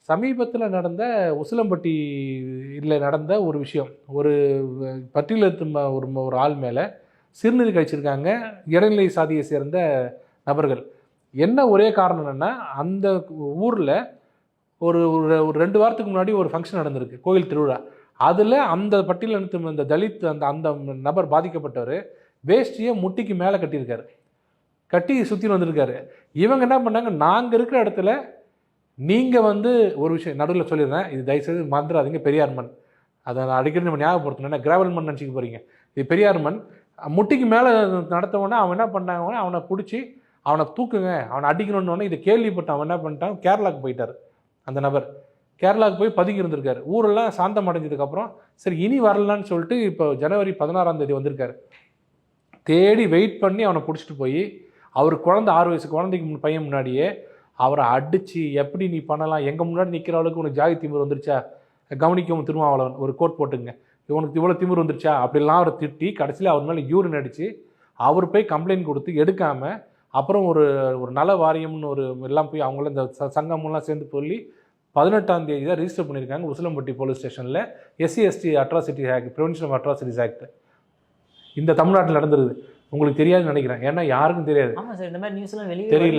சமீபத்தில் நடந்த உசிலம்பட்டியில் நடந்த ஒரு விஷயம், ஒரு பட்டியலத்து ஒரு ஆள் மேலே சிறுநீர் கழிச்சிருக்காங்க இடைநிலை சாதியை சேர்ந்த நபர்கள். என்ன ஒரே காரணம் என்னென்னா, அந்த ஊரில் ஒரு ஒரு 2 வாரத்துக்கு முன்னாடி ஒரு ஃபங்க்ஷன் நடந்திருக்கு, கோயில் திருவிழா. அதில் அந்த பட்டியலினத்து அந்த தலித் அந்த அந்த நபர் பாதிக்கப்பட்டவர் வேஷ்டியை முட்டிக்கு மேலே கட்டியிருக்காரு, கட்டி சுற்றி வந்திருக்காரு. இவங்க என்ன பண்ணாங்க, நாங்கள் இருக்கிற இடத்துல நீங்கள் ஒரு விஷயம் நடுவில் சொல்லிடுறேன், இது தயவுசெய்து மறந்துடாதீங்க, பெரியார் மண். அதை நான் அடிக்கடி நம்ம ஞாபகப்படுத்தணும், ஏன்னா கிராவல் மண் நினச்சிக்க போகிறீங்க, இது பெரியார் மண். முட்டிக்கு மேலே நடத்தவொடனே அவன் என்ன பண்ணாங்க, அவனை பிடிச்சி அவனை தூக்குங்க, அவனை அடிக்கணுன்னு இதை கேள்விப்பட்டு அவன் என்ன பண்ணிட்டான், கேரளாவுக்கு போயிட்டார். அந்த நபர் கேரளாவுக்கு போய் பதுங்கி இருந்திருக்காரு. ஊரெல்லாம் சாந்தம் அடைஞ்சதுக்கப்புறம் சரி இனி வரலான்னு சொல்லிட்டு இப்போ ஜனவரி 16ஆம் தேதி வந்திருக்காரு. தேடி வெயிட் பண்ணி அவனை பிடிச்சிட்டு போய் அவர் குழந்தை 6 வயசு குழந்தைக்கு பையன் முன்னாடியே அவரை அடித்து, எப்படி நீ பண்ணலாம், எங்கள் முன்னாடி நிற்கிற அளவுக்கு உனக்கு ஜாதி திமிர் வந்துருச்சா, கவனிக்கவும் திருமாவளவன் ஒரு கோட் போட்டுங்க, உனக்கு இவ்வளோ திமிர் வந்துருச்சா அப்படிலாம் அவரை திட்டி கடைசியில் அவர் மேலே யூரின் அடித்து அவர் போய் கம்ப்ளைண்ட் கொடுத்து எடுக்காமல் அப்புறம் ஒரு நல வாரியம்னு எல்லாம் போய் அவங்கள இந்த சங்கமெல்லாம் சேர்ந்து சொல்லி 18ஆம் தேதி தான் ரிஜிஸ்டர் பண்ணியிருக்காங்க உசிலம்பட்டி போலீஸ் ஸ்டேஷனில். SC/ST atrocity act, prevention of atrocities act இந்த தமிழ்நாட்டில் நடந்துருது. உங்களுக்கு தெரியாதுன்னு நினைக்கிறேன், ஏன்னா யாருக்கும் தெரியாது. ஆமாம் சார், இந்த மாதிரி நியூஸ்லாம் வெளியே தெரியல.